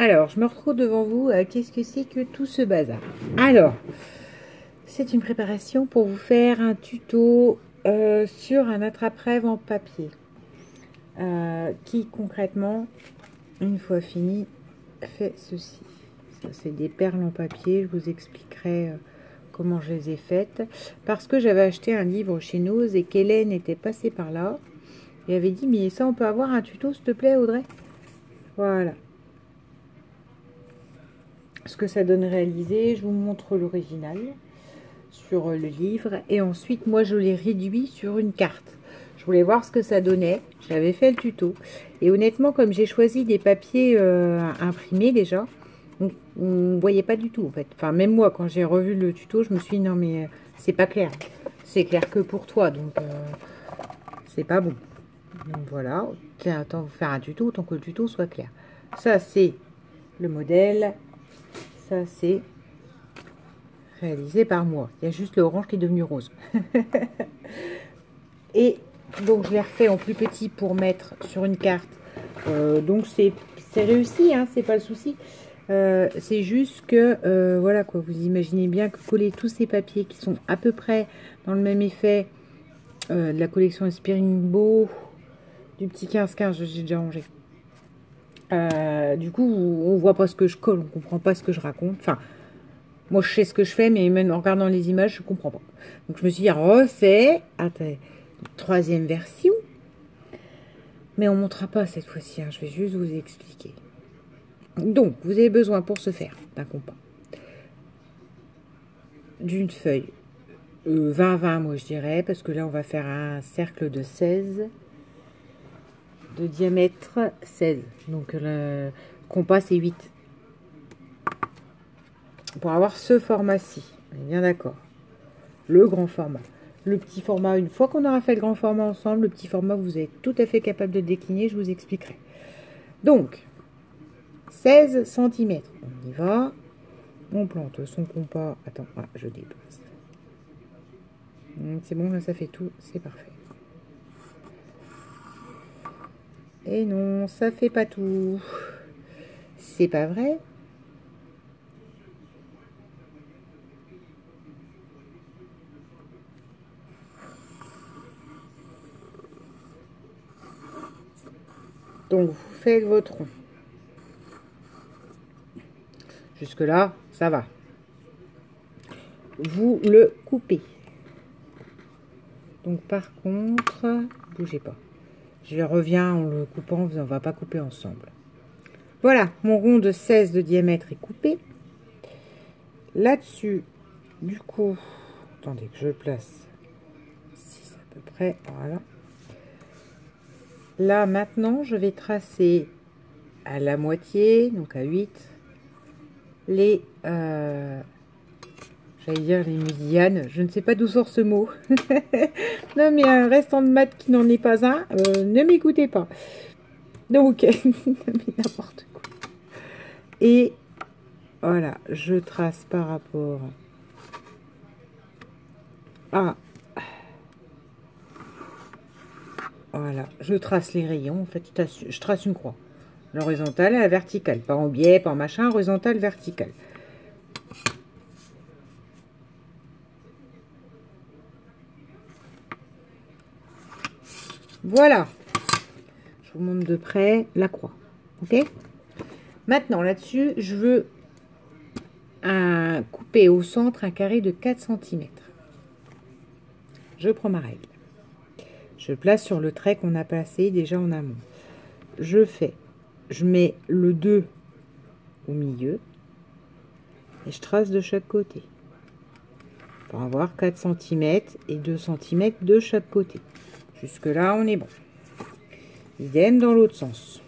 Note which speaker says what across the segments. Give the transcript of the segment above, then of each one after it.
Speaker 1: Alors, je me retrouve devant vous. Qu'est-ce que c'est que tout ce bazar? Alors, c'est une préparation pour vous faire un tuto sur un attrape-rêve en papier. Qui concrètement, une fois fini, fait ceci. Ça, c'est des perles en papier. Je vous expliquerai comment je les ai faites. Parce que j'avais acheté un livre chez Nose et qu'Hélène était passée par là. Et avait dit, mais ça, on peut avoir un tuto, s'il te plaît, Audrey? Voilà. Ce que ça donne réalisé, je vous montre l'original sur le livre. Et ensuite, moi, je l'ai réduit sur une carte. Je voulais voir ce que ça donnait. J'avais fait le tuto. Et honnêtement, comme j'ai choisi des papiers imprimés déjà, on ne voyait pas du tout, en fait. Enfin, même moi, quand j'ai revu le tuto, je me suis dit, non, mais c'est pas clair. C'est clair que pour toi, donc c'est pas bon. Donc voilà, autant vous faire un tuto, autant que le tuto soit clair. Ça, c'est le modèle. Ça, c'est réalisé par moi. Il y a juste l'orange qui est devenu rose. Et donc, je l'ai refait en plus petit pour mettre sur une carte. Donc, c'est réussi, hein, c'est pas le souci. C'est juste que, voilà quoi, vous imaginez bien que coller tous ces papiers qui sont à peu près dans le même effet de la collection Inspiring Beau, du petit 15-15, j'ai déjà rangé. Du coup, on voit pas ce que je colle, on comprend pas ce que je raconte. Enfin, moi je sais ce que je fais, mais même en regardant les images, je comprends pas. Donc je me suis dit, refait, attendez, troisième version. Mais on ne montrera pas cette fois-ci, hein, je vais juste vous expliquer. Donc, vous avez besoin pour ce faire d'un compas, d'une feuille 20-20, moi je dirais, parce que là on va faire un cercle de 16. De diamètre 16, donc le compas c'est 8 pour avoir ce format-ci, on est bien d'accord. Le grand format, le petit format, une fois qu'on aura fait le grand format ensemble, le petit format vous êtes tout à fait capable de décliner, je vous expliquerai. Donc 16 cm, on y va, on plante son compas. Attends, ah, je déplace, c'est bon, là ça fait tout, c'est parfait. Et non, ça fait pas tout. C'est pas vrai. Donc, vous faites votre rond. Jusque-là, ça va. Vous le coupez. Donc, par contre, bougez pas. Je reviens en le coupant, on ne va pas couper ensemble. Voilà, mon rond de 16 de diamètre est coupé. Là-dessus, du coup, attendez que je le place 6 à peu près, voilà. Là, maintenant, je vais tracer à la moitié, donc à 8, les, j'allais dire les médianes, je ne sais pas d'où sort ce mot. Non, mais un restant de maths qui n'en est pas un, ne m'écoutez pas. Donc, n'importe quoi. Et voilà, je trace par rapport à... Voilà, je trace les rayons. En fait, je trace une croix. L'horizontale et la verticale. Pas en biais, pas en machin, horizontale, verticale. Voilà. Je vous montre de près la croix. Ok? Maintenant, là-dessus, je veux couper au centre un carré de 4 cm. Je prends ma règle. Je place sur le trait qu'on a placé déjà en amont. Je mets le 2 au milieu et je trace de chaque côté pour avoir 4 cm et 2 cm de chaque côté. Jusque là, on est bon. Idem dans l'autre sens.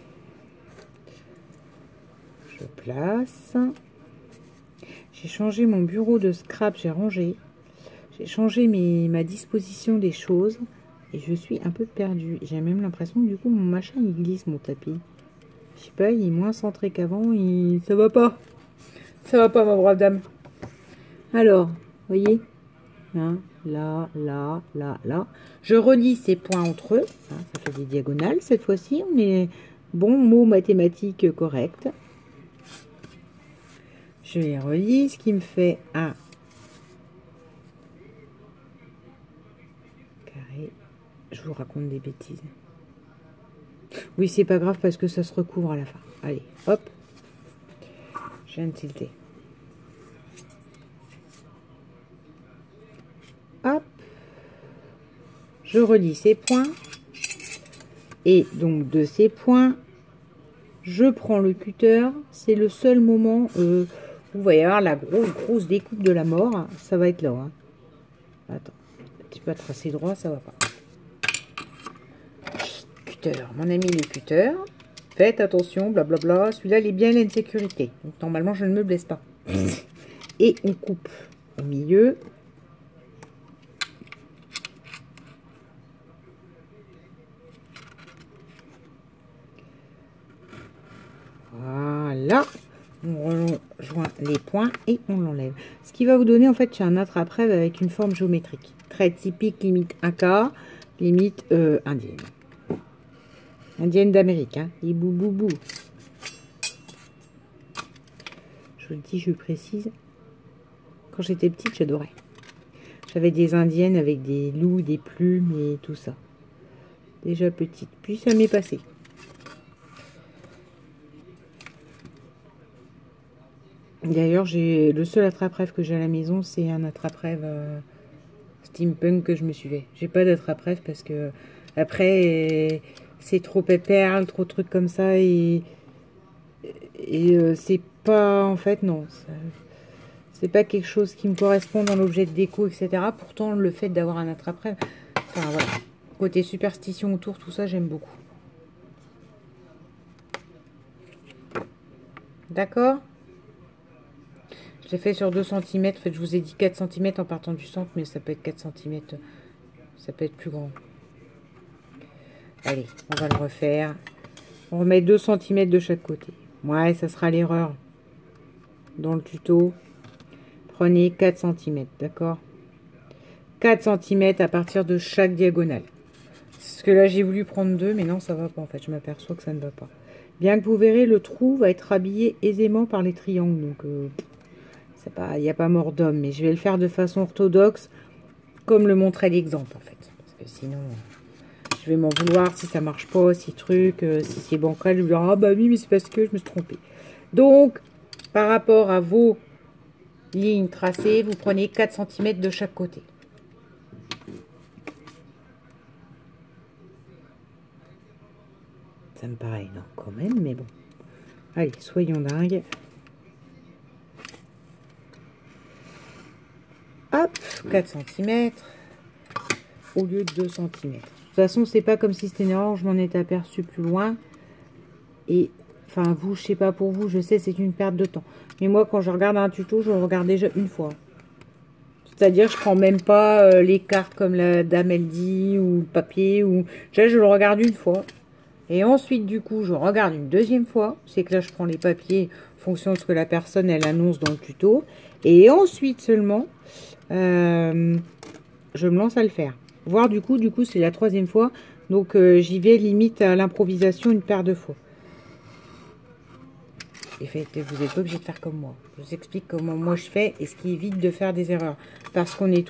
Speaker 1: Je place. J'ai changé mon bureau de scrap, j'ai rangé. J'ai changé ma disposition des choses et je suis un peu perdue. J'ai même l'impression que du coup mon machin il glisse, mon tapis. Je sais pas, il est moins centré qu'avant. Ça va pas. Ça va pas, ma brave dame. Alors, voyez, hein, là, là, là, là. Je relie ces points entre eux. Hein, ça fait des diagonales. Cette fois-ci, on est bon mot mathématique correct. Je les relis, ce qui me fait un carré. Je vous raconte des bêtises. Oui, c'est pas grave parce que ça se recouvre à la fin. Allez, hop. Je viens de tilter. Hop. Je relis ces points. Et donc, de ces points, je prends le cutter. C'est le seul moment où vous voyez avoir la grosse découpe de la mort. Ça va être là. Hein. Attends. Un petit peu à tracer droit, ça va pas. Cutter. Mon ami le cutter. Faites attention, blablabla. Celui-là, il est bien en sécurité. Donc, normalement, je ne me blesse pas. Et on coupe au milieu. Voilà. On rejoint les points et on l'enlève. Ce qui va vous donner, en fait, c'est un attrape-rêve avec une forme géométrique. Très typique, limite Inca, limite indienne. Indienne d'Amérique, hein. Les bouboubou. Je le dis, je le précise. Quand j'étais petite, j'adorais. J'avais des indiennes avec des loups, des plumes et tout ça. Déjà petite. Puis ça m'est passé. D'ailleurs, le seul attrape-rêve que j'ai à la maison, c'est un attrape-rêve steampunk que je me suis fait. J'ai pas d'attrape-rêve parce que après, c'est trop pépère, trop de trucs comme ça et c'est pas, en fait, non. C'est pas quelque chose qui me correspond dans l'objet de déco, etc. Pourtant, le fait d'avoir un attrape-rêve, enfin voilà. Côté superstition autour, tout ça, j'aime beaucoup. D'accord ? Je l'ai fait sur 2 cm. En fait, je vous ai dit 4 cm en partant du centre, mais ça peut être 4 cm. Ça peut être plus grand. Allez, on va le refaire. On remet 2 cm de chaque côté. Ouais, ça sera l'erreur. Dans le tuto, prenez 4 cm, d'accord ? 4 cm à partir de chaque diagonale. Parce que là, j'ai voulu prendre 2, mais non, ça va pas. En fait, je m'aperçois que ça ne va pas. Bien que vous verrez, le trou va être habillé aisément par les triangles. Donc, il n'y a pas mort d'homme. Mais je vais le faire de façon orthodoxe, comme le montrait l'exemple, en fait. Parce que sinon, je vais m'en vouloir si ça marche pas, si si c'est bancal. Je vais dire, ah bah oui, mais c'est parce que je me suis trompée. Donc, par rapport à vos lignes tracées, vous prenez 4 cm de chaque côté. Ça me paraît énorme quand même, mais bon. Allez, soyons dingues. Hop, 4 cm au lieu de 2 cm. De toute façon, c'est pas comme si c'était une erreur, je m'en étais aperçu plus loin. Et, enfin, vous, je sais pas pour vous, je sais, c'est une perte de temps. Mais moi, quand je regarde un tuto, je le regarde déjà une fois. C'est-à-dire, je prends même pas les cartes comme la dame, elle dit, ou le papier, ou... Déjà, je le regarde une fois. Et ensuite, du coup, je regarde une deuxième fois. C'est que là, je prends les papiers en fonction de ce que la personne, elle annonce dans le tuto. Et ensuite seulement, je me lance à le faire. Voire du coup, c'est la 3e fois. Donc, j'y vais limite à l'improvisation une paire de fois. Et vous n'êtes pas obligé de faire comme moi. Je vous explique comment moi je fais et ce qui évite de faire des erreurs. Parce qu'on est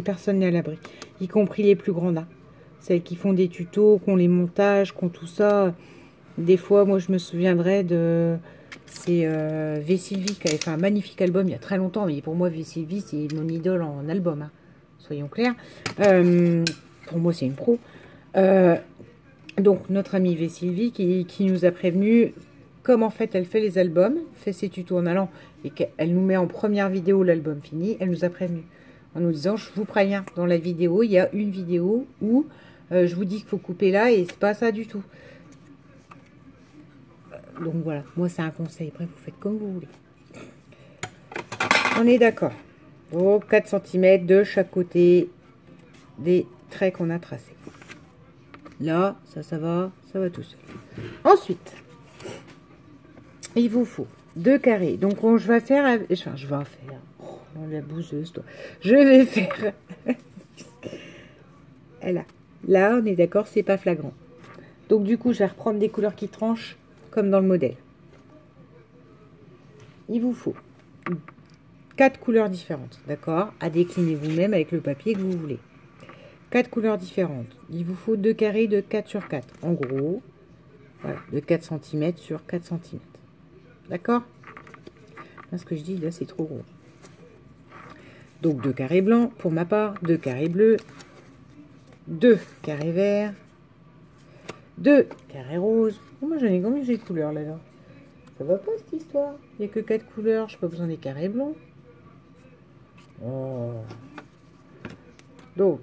Speaker 1: personne n'est à l'abri. Y compris les plus grandes. Hein. Celles qui font des tutos, qui ont les montages, qui ont tout ça. Des fois, moi, je me souviendrai de... C'est V. Sylvie qui avait fait un magnifique album il y a très longtemps. Mais pour moi, V. Sylvie, c'est mon idole en album. Hein. Soyons clairs. Pour moi, c'est une pro. Donc, notre amie V. Sylvie qui nous a prévenu... Comme en fait elle fait les albums, fait ses tutos en allant et qu'elle nous met en première vidéo l'album fini, elle nous a prévenu en nous disant, je vous préviens, dans la vidéo, il y a une vidéo où je vous dis qu'il faut couper là et c'est pas ça du tout. Donc voilà, moi c'est un conseil, après vous faites comme vous voulez. On est d'accord. Donc 4 cm de chaque côté des traits qu'on a tracés. Là, ça va tout seul. Ensuite, il vous faut 2 carrés. Donc, je vais faire... Enfin, je vais faire... Oh, la bouseuse, toi. Je vais faire... Là, on est d'accord, c'est pas flagrant. Donc, du coup, je vais reprendre des couleurs qui tranchent, comme dans le modèle. Il vous faut 4 couleurs différentes, d'accord? À décliner vous-même avec le papier que vous voulez. 4 couleurs différentes. Il vous faut 2 carrés de 4 sur 4. En gros, voilà, de 4 cm sur 4 cm. D'accord? Ce que je dis là, c'est trop gros. Donc 2 carrés blancs pour ma part, 2 carrés bleus, 2 carrés verts, 2 carrés roses. Oh, moi, j'en ai combien j'ai de couleurs là-dedans? Ça va pas cette histoire. Il n'y a que 4 couleurs, je n'ai pas besoin des carrés blancs. Oh. Donc,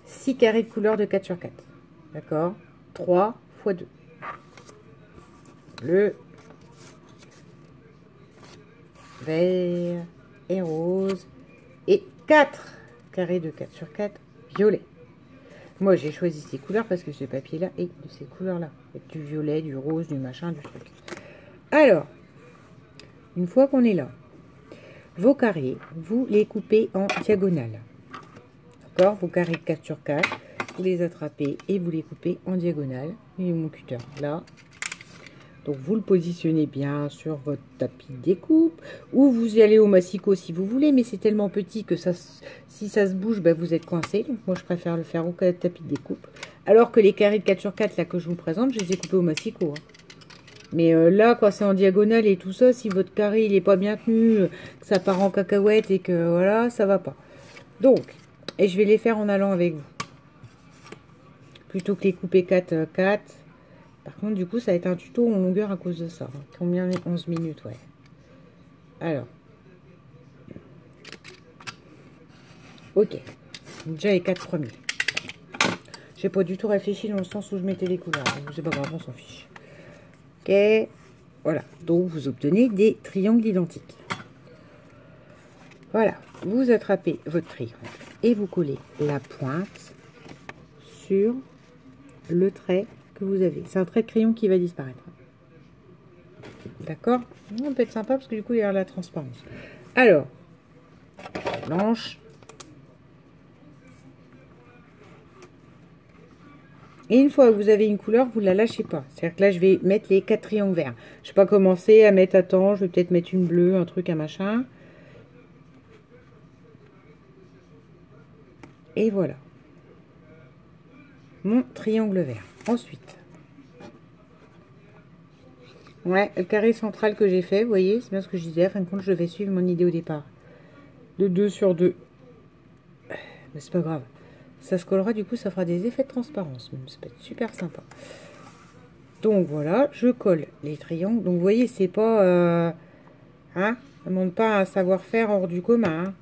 Speaker 1: 6 carrés de couleur de 4 sur 4. D'accord? 3 fois 2. Bleu, vert et rose. Et 4 carrés de 4 sur 4, violet. Moi, j'ai choisi ces couleurs parce que ce papier-là est de ces couleurs-là. Avec du violet, du rose, du machin, du truc. Alors, une fois qu'on est là, vos carrés, vous les coupez en diagonale. D'accord? Vos carrés 4 sur 4, vous les attrapez et vous les coupez en diagonale. Et mon cutter, là. Donc, vous le positionnez bien sur votre tapis de découpe. Ou vous y allez au massicot si vous voulez, mais c'est tellement petit que ça, si ça se bouge, bah, vous êtes coincé. Donc, moi, je préfère le faire au tapis de découpe. Alors que les carrés de 4 sur 4, là, que je vous présente, je les ai coupés au massicot. Hein. Mais là, quand c'est en diagonale et tout ça, si votre carré, il n'est pas bien tenu, que ça part en cacahuète et que, voilà, ça va pas. Donc, et je vais les faire en allant avec vous. Plutôt que les couper 4, 4. Par contre, du coup, ça va être un tuto en longueur à cause de ça. Combien? 11 minutes, ouais. Alors. Ok. Déjà les 4 premiers. J'ai pas du tout réfléchi dans le sens où je mettais les couleurs. C'est pas grave, on s'en fiche. Ok. Voilà. Donc, vous obtenez des triangles identiques. Voilà. Vous attrapez votre triangle et vous collez la pointe sur le trait que vous avez. C'est un trait de crayon qui va disparaître. D'accord? Ça peut être sympa parce que du coup, il y a la transparence. Alors, blanche. Et une fois que vous avez une couleur, vous ne la lâchez pas. C'est-à-dire que là, je vais mettre les 4 triangles verts. Je ne vais pas commencer à mettre, attends, je vais peut-être mettre une bleue, un truc, un machin. Et voilà. Mon triangle vert. Ensuite. Ouais, le carré central que j'ai fait, vous voyez, c'est bien ce que je disais. À fin de compte, je vais suivre mon idée au départ. De 2 sur 2. Mais c'est pas grave. Ça se collera, du coup, ça fera des effets de transparence. Même, ça peut être super sympa. Donc, voilà, je colle les triangles. Donc, vous voyez, c'est pas... hein, ça ne demande pas un savoir-faire hors du commun. Hein.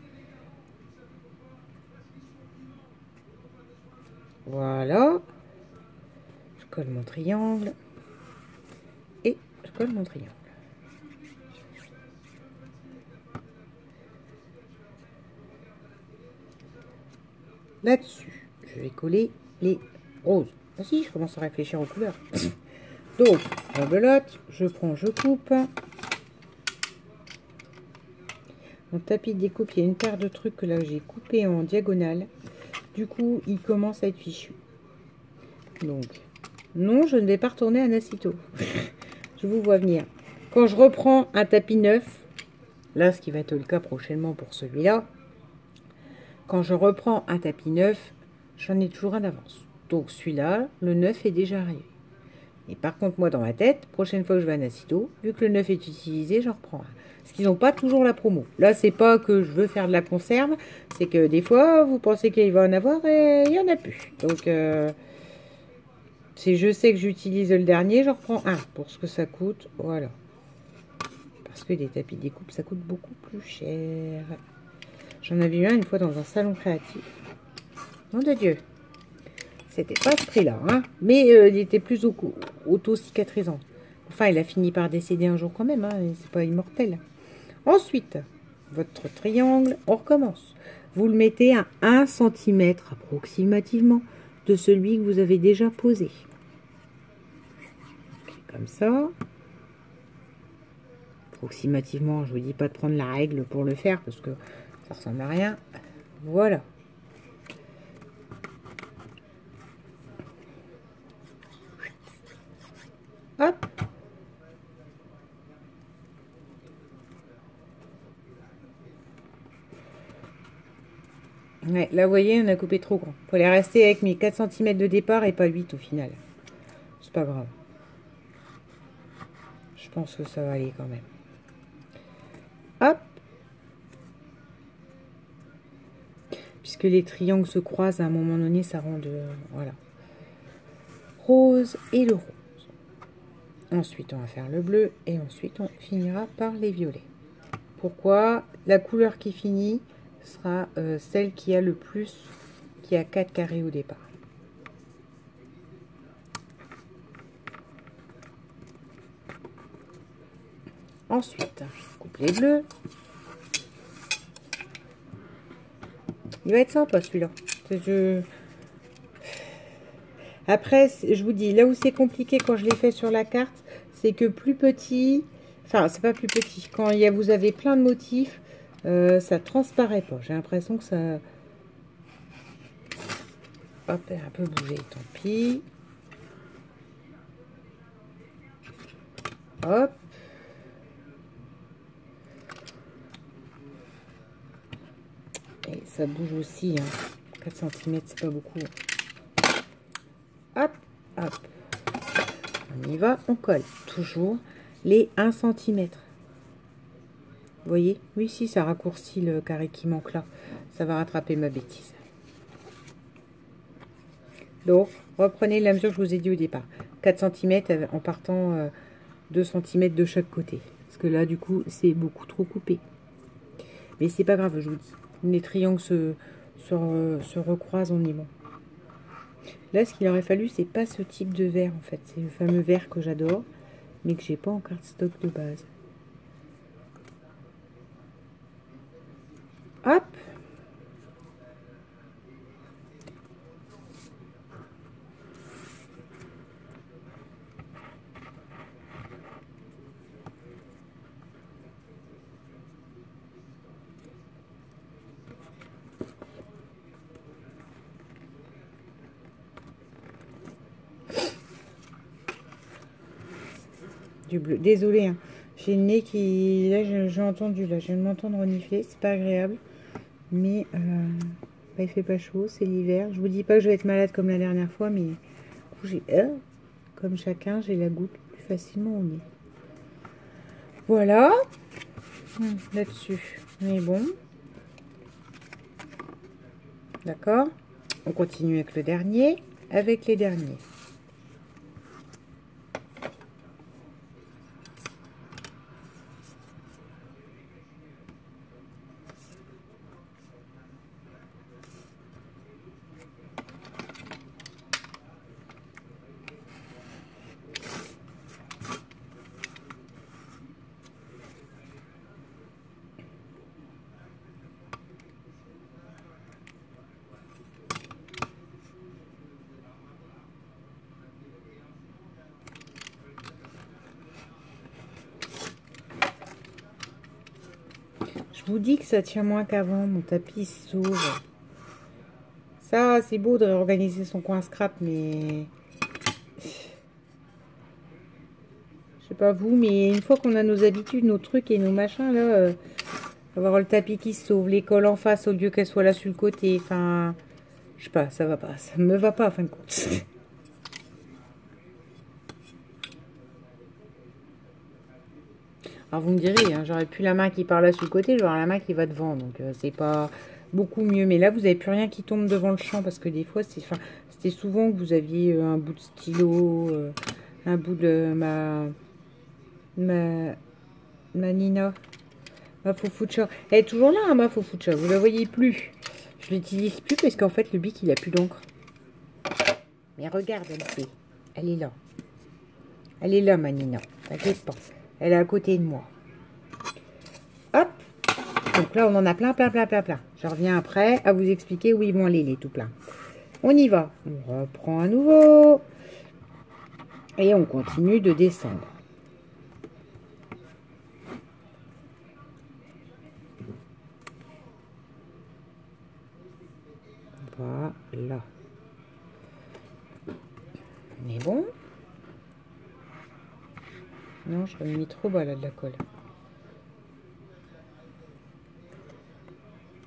Speaker 1: Voilà. Je colle mon triangle. Et je colle mon triangle. Là-dessus, je vais coller les roses. Ah si, je commence à réfléchir aux couleurs. Donc, la belote, je prends, je coupe. Mon tapis de découpe, il y a une paire de trucs que là j'ai coupé en diagonale. Du coup, il commence à être fichu. Donc, non, je ne vais pas retourner à Nacito. Je vous vois venir. Quand je reprends un tapis neuf, là, ce qui va être le cas prochainement pour celui-là, quand je reprends un tapis neuf, j'en ai toujours un d'avance. Donc, celui-là, le neuf est déjà arrivé. Et par contre, moi, dans ma tête, prochaine fois que je vais à Nacito, vu que le neuf est utilisé, j'en reprends un. Parce qu'ils n'ont pas toujours la promo. Là, c'est pas que je veux faire de la conserve, c'est que des fois, vous pensez qu'il va en avoir et il n'y en a plus. Donc, si je sais que j'utilise le dernier, j'en reprends un pour ce que ça coûte. Voilà. Parce que des tapis de découpe, ça coûte beaucoup plus cher. J'en avais eu un une fois dans un salon créatif. Nom de Dieu. C'était pas ce prix-là, hein. Mais il était plus auto-cicatrisant. Enfin, il a fini par décéder un jour quand même, hein. C'est pas immortel. Ensuite, votre triangle, on recommence. Vous le mettez à 1 cm approximativement de celui que vous avez déjà posé. Comme ça. Approximativement, je vous dis pas de prendre la règle pour le faire parce que ça ressemble à rien. Voilà. Hop. Ouais, là, vous voyez, on a coupé trop grand. Il fallait rester avec mes 4 cm de départ et pas 8 au final. C'est pas grave. Je pense que ça va aller quand même. Hop. Puisque les triangles se croisent, à un moment donné, ça rend de... Voilà. Rose et le rose. Ensuite, on va faire le bleu et ensuite, on finira par les violets. Pourquoi? La couleur qui finit sera celle qui a le plus, qui a 4 carrés au départ. Ensuite, je coupe les bleus. Il va être sympa celui-là. Après, je vous dis, là où c'est compliqué quand je l'ai fait sur la carte, c'est que plus petit, enfin, c'est pas plus petit, quand vous avez plein de motifs, ça transparaît pas. J'ai l'impression que ça... Hop, elle a un peu bougé, tant pis. Hop. Et ça bouge aussi, hein. 4 cm, c'est pas beaucoup. Hop, hop. On y va, on colle. Toujours les 1 cm. Vous voyez? Oui, si, ça raccourcit le carré qui manque là. Ça va rattraper ma bêtise. Donc, reprenez la mesure que je vous ai dit au départ. 4 cm en partant 2 cm de chaque côté. Parce que là, du coup, c'est beaucoup trop coupé. Mais c'est pas grave, je vous dis. Les triangles se recroisent, on est bon. Là, ce qu'il aurait fallu, c'est pas ce type de vert, en fait. C'est le fameux vert que j'adore, mais que j'ai pas en cardstock de base. Hop! Du bleu. Désolée, hein. J'ai le nez qui... Là, j'ai entendu, là, je viens de m'entendre renifler. C'est pas agréable. Mais bah, il fait pas chaud, c'est l'hiver. Je vous dis pas que je vais être malade comme la dernière fois, mais j'ai comme chacun, j'ai la goutte plus facilement au nez. Voilà. Là-dessus, on est bon. D'accord. On continue avec le dernier, avec les derniers. Je vous dis que ça tient moins qu'avant, mon tapis s'ouvre. Ça, c'est beau de réorganiser son coin scrap, mais... Je sais pas vous, mais une fois qu'on a nos habitudes, nos trucs et nos machins, là... avoir le tapis qui se sauve, les cols en face au lieu qu'elle soit là sur le côté, enfin... Je sais pas, ça va pas, ça me va pas, en fin de compte. Alors vous me direz, hein, j'aurais plus la main qui part là sur le côté, j'aurais la main qui va devant, donc c'est pas beaucoup mieux. Mais là, vous n'avez plus rien qui tombe devant le champ, parce que des fois, c'était souvent que vous aviez un bout de stylo, un bout de ma Nina, ma Foufoucha. Elle est toujours là, hein, ma Foufoucha, vous la voyez plus. Je l'utilise plus parce qu'en fait, le bic, il a plus d'encre. Mais regarde, elle est là. Elle est là, ma Nina, t'inquiète pas. Elle est à côté de moi. Hop. Donc là, on en a plein. Je reviens après à vous expliquer où ils vont aller, les tout pleins. On y va. On reprend à nouveau. Et on continue de descendre. Voilà. On est bon. Non, je l'ai mis trop bas là de la colle.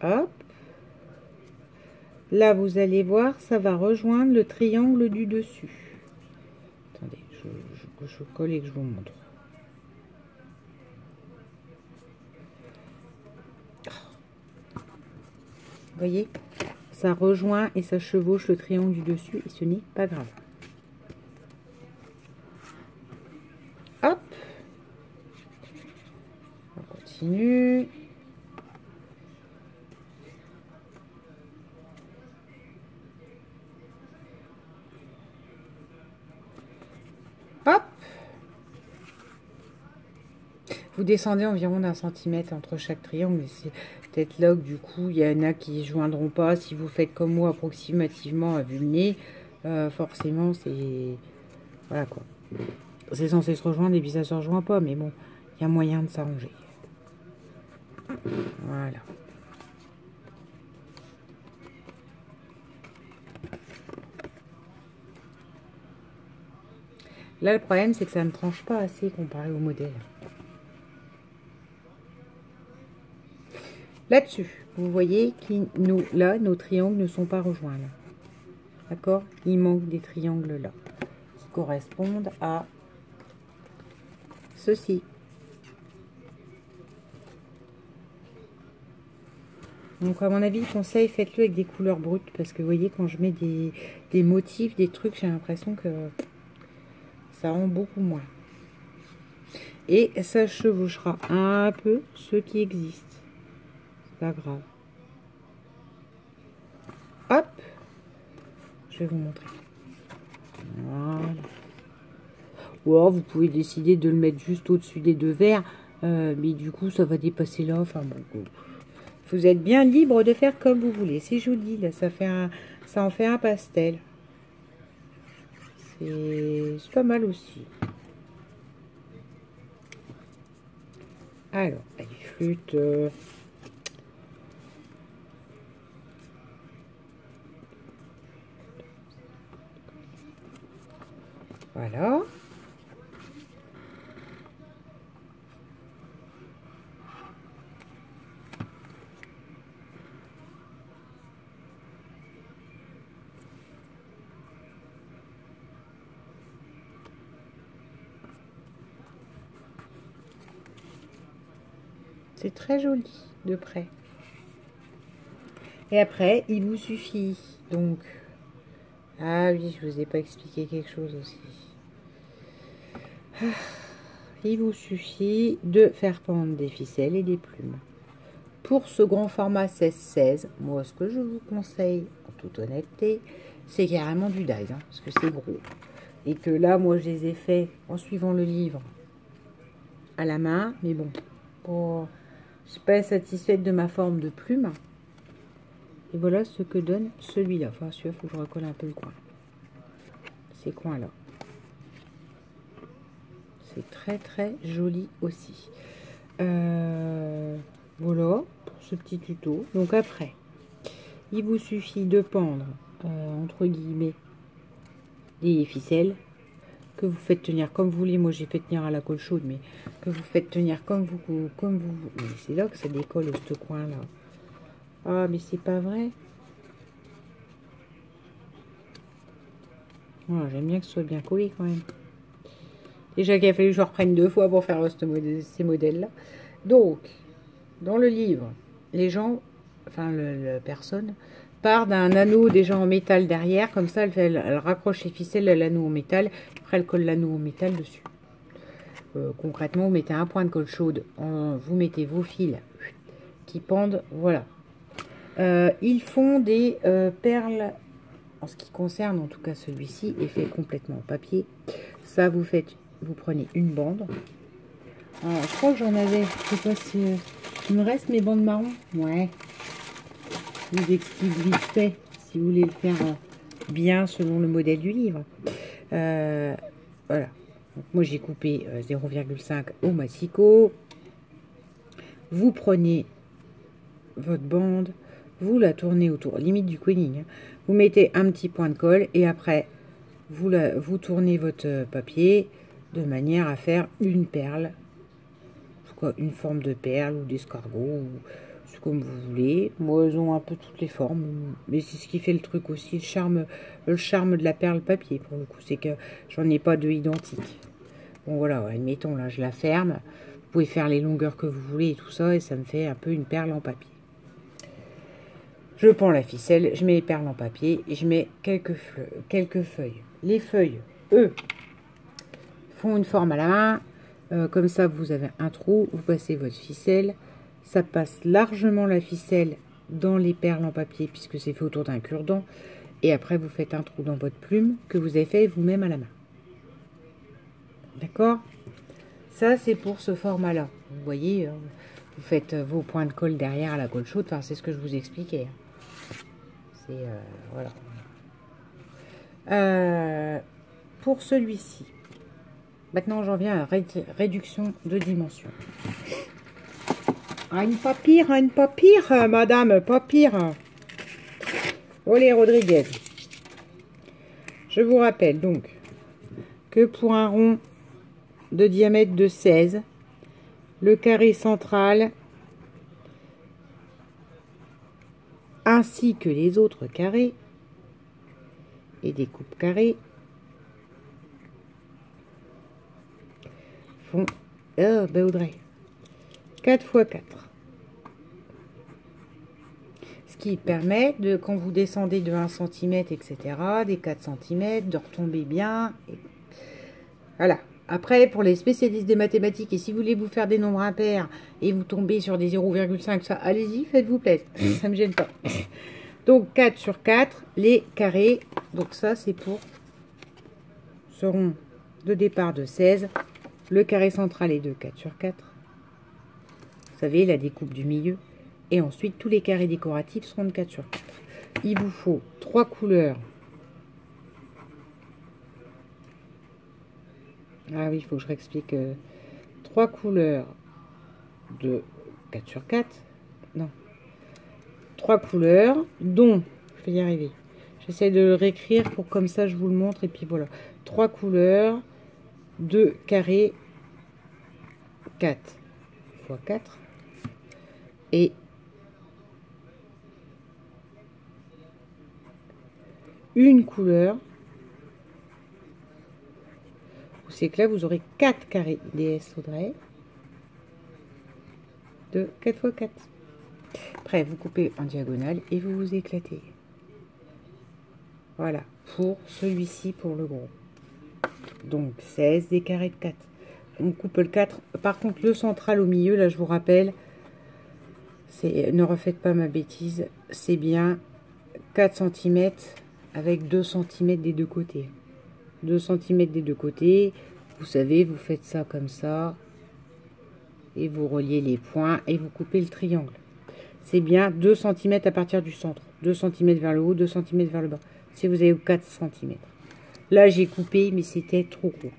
Speaker 1: Hop. Là, vous allez voir, ça va rejoindre le triangle du dessus. Attendez, je colle et que je vous montre. Vous voyez, ça rejoint et ça chevauche le triangle du dessus et ce n'est pas grave. Hop, on continue. Hop, vous descendez environ d'1 centimètre entre chaque triangle. C'est peut-être là que du coup il y en a qui ne joindront pas. Si vous faites comme moi approximativement à vue le nez, forcément c'est voilà quoi. C'est censé se rejoindre et puis ça se rejoint pas, mais bon, il y a moyen de s'arranger. Voilà. Là, le problème, c'est que ça ne tranche pas assez comparé au modèle. Là-dessus, vous voyez que là, nos triangles ne sont pas rejoints. D'accord? Il manque des triangles là, qui correspondent à ceci. Donc, à mon avis, conseil, faites-le avec des couleurs brutes. Parce que, vous voyez, quand je mets des motifs, des trucs, j'ai l'impression que ça rend beaucoup moins. Et ça chevauchera un peu ceux qui existent. C'est pas grave. Hop, je vais vous montrer. Voilà. Ou alors vous pouvez décider de le mettre juste au-dessus des deux verres, mais du coup ça va dépasser là. Enfin bon, vous êtes bien libre de faire comme vous voulez. C'est joli là, ça en fait un pastel. C'est pas mal aussi. Alors, les flûtes. Voilà. C'est très joli de près. Et après, il vous suffit donc... Ah oui, je vous ai pas expliqué quelque chose aussi. Il vous suffit de faire pendre des ficelles et des plumes. Pour ce grand format 16-16, moi ce que je vous conseille, en toute honnêteté, c'est carrément du die, hein, parce que c'est gros. Et que là, moi je les ai faits en suivant le livre à la main, mais bon, je suis pas satisfaite de ma forme de plume. Et voilà ce que donne celui-là. Enfin, celui-là, il faut que je recolle un peu le coin. Ces coins-là. C'est très très joli aussi. Voilà pour ce petit tuto. Donc après, il vous suffit de pendre, entre guillemets, des ficelles que vous faites tenir comme vous voulez. Moi, j'ai fait tenir à la colle chaude, mais que vous faites tenir comme vous. C'est là que ça décolle, ce coin-là. Ah, mais c'est pas vrai. Voilà, j'aime bien que ce soit bien collé quand même. Déjà qu'il a fallu que je reprenne 2 fois pour faire ces modèles-là. Donc, dans le livre, les gens, enfin la personne, part d'un anneau déjà en métal derrière. Comme ça, elle raccroche les ficelles à l'anneau en métal. Après, elle colle l'anneau en métal dessus. Concrètement, vous mettez un point de colle chaude. Vous mettez vos fils qui pendent. Voilà. Ils font des perles, en ce qui concerne en tout cas celui-ci, est fait complètement en papier. Ça, vous prenez une bande. Alors, je crois que j'en avais, je sais pas si il me reste mes bandes marron. Ouais. Je vous explique vite fait si vous voulez le faire bien selon le modèle du livre. Voilà. Donc, moi j'ai coupé 0,5 au massicot. Vous prenez votre bande, vous la tournez autour, limite du quilling. Hein. Vous mettez un petit point de colle et après vous tournez votre papier de manière à faire une perle, quoi, une forme de perle ou d'escargot, ou c'est comme vous voulez. Moi, elles ont un peu toutes les formes, mais c'est ce qui fait le truc aussi, le charme de la perle papier, pour le coup, c'est que j'en ai pas deux identiques. Bon, voilà, admettons, là, je la ferme. Vous pouvez faire les longueurs que vous voulez et tout ça, et ça me fait un peu une perle en papier. Je prends la ficelle, je mets les perles en papier et je mets quelques feuilles. Les feuilles, eux, font une forme à la main. Comme ça, vous avez un trou, vous passez votre ficelle. Ça passe largement la ficelle dans les perles en papier puisque c'est fait autour d'un cure-dent. Et après, vous faites un trou dans votre plume que vous avez fait vous-même à la main. D'accord? Ça, c'est pour ce format-là. Vous voyez, vous faites vos points de colle derrière à la colle chaude. Enfin, c'est ce que je vous expliquais. C'est, voilà. Pour celui-ci, maintenant, j'en viens à réduction de dimension. Ah, pas pire, madame, pas pire. Olé Rodriguez. Je vous rappelle donc que pour un rond de diamètre de 16, le carré central ainsi que les autres carrés et des coupes carrées font Audrey, 4 x 4. Ce qui permet de, quand vous descendez de 1 cm, etc., des 4 cm, de retomber bien. Et voilà. Après, pour les spécialistes des mathématiques, et si vous voulez vous faire des nombres impairs et vous tombez sur des 0,5, ça, allez-y, faites-vous plaisir. Ça ne me gêne pas. Donc, 4 sur 4, les carrés. Donc, ça, c'est pour ce rond de départ de 16. Le carré central est de 4 sur 4. Vous savez, la découpe du milieu. Et ensuite, tous les carrés décoratifs seront de 4 sur 4. Il vous faut 3 couleurs. Ah oui, il faut que je réexplique. 3 couleurs de 4 sur 4. Non. 3 couleurs, dont, je vais y arriver. J'essaie de le réécrire pour comme ça je vous le montre. Et puis voilà. 3 couleurs de carrés 4 x 4. Et une couleur. C'est que là, vous aurez 4 carrés DS Audrey de 4 x 4. Après, vous coupez en diagonale et vous vous éclatez. Voilà, pour celui-ci, pour le gros. Donc, 16 des carrés de 4. On coupe le 4. Par contre, le central au milieu, là, je vous rappelle, ne refaites pas ma bêtise, c'est bien 4 cm avec 2 cm des deux côtés. 2 cm des deux côtés, vous savez, vous faites ça comme ça, et vous reliez les points, et vous coupez le triangle. C'est bien 2 cm à partir du centre, 2 cm vers le haut, 2 cm vers le bas, si vous avez 4 cm. Là, j'ai coupé, mais c'était trop gros.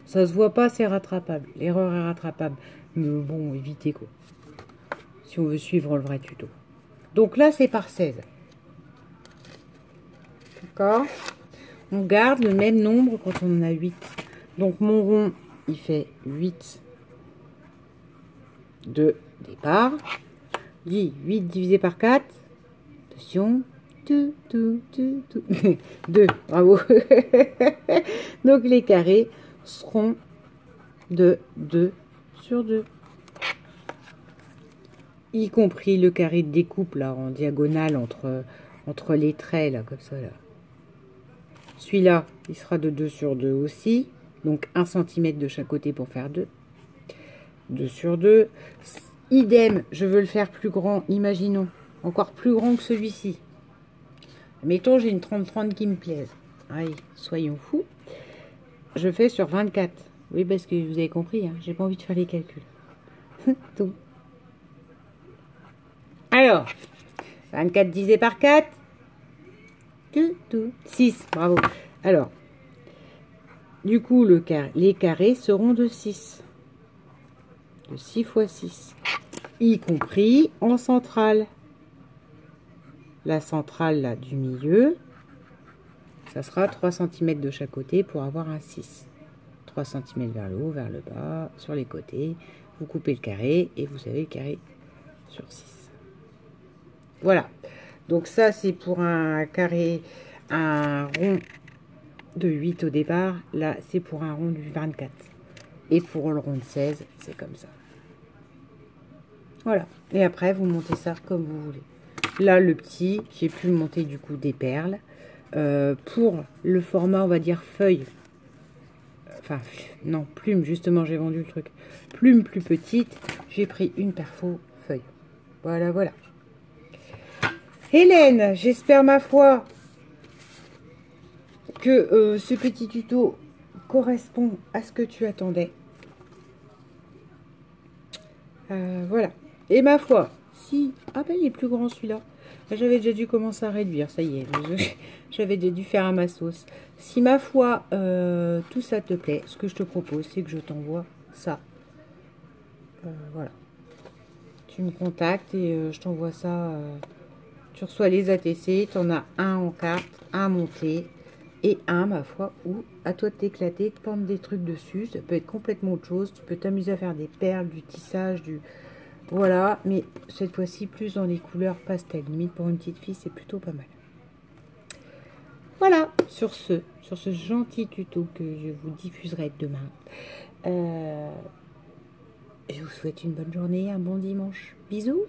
Speaker 1: Ça se voit pas, c'est rattrapable. L'erreur est rattrapable. Mais bon, évitez quoi. Si on veut suivre le vrai tuto. Donc là, c'est par 16. D'accord? On garde le même nombre quand on en a 8. Donc mon rond, il fait 8 de départ. Dit 8 divisé par 4. Attention. 2, bravo. Donc les carrés seront de 2 sur 2. Y compris le carré de découpe là en diagonale entre les traits là, comme ça là. Celui-là, il sera de 2 sur 2 aussi. Donc 1 cm de chaque côté pour faire 2. 2 sur 2. Idem, je veux le faire plus grand. Imaginons, encore plus grand que celui-ci. Mettons, j'ai une 30-30 qui me plaise. Allez, soyons fous. Je fais sur 24. Oui, parce que vous avez compris, hein, j'ai pas envie de faire les calculs. Donc. Alors, 24 divisé par 4. 6, bravo. Alors, du coup, les carrés seront de 6. De 6 fois 6. Y compris en centrale. La centrale là, du milieu, ça sera 3 cm de chaque côté pour avoir un 6. 3 cm vers le haut, vers le bas, sur les côtés. Vous coupez le carré et vous avez le carré sur 6. Voilà. Donc ça, c'est pour un carré, un rond de 8 au départ. Là, c'est pour un rond du 24. Et pour le rond de 16, c'est comme ça. Voilà. Et après, vous montez ça comme vous voulez. Là, le petit, j'ai pu monter du coup des perles. Pour le format, on va dire feuille. Enfin, non, plume, justement, j'ai vendu le truc. Plume plus petite, j'ai pris une perfo feuille. Voilà, voilà. Hélène, j'espère ma foi que ce petit tuto correspond à ce que tu attendais. Voilà. Et ma foi, si... Ah ben, il est plus grand celui-là. J'avais déjà dû commencer à réduire, ça y est. J'avais déjà dû faire à ma sauce. Si ma foi, tout ça te plaît, ce que je te propose, c'est que je t'envoie ça. Voilà. Tu me contactes et je t'envoie ça. Tu reçois les ATC, tu en as un en carte, un monté et un, ma foi, où à toi de t'éclater, de prendre des trucs dessus. Ça peut être complètement autre chose. Tu peux t'amuser à faire des perles, du tissage, du... Voilà, mais cette fois-ci, plus dans les couleurs pastel. Limite, pour une petite fille, c'est plutôt pas mal. Voilà, sur ce gentil tuto que je vous diffuserai demain. Je vous souhaite une bonne journée, un bon dimanche. Bisous.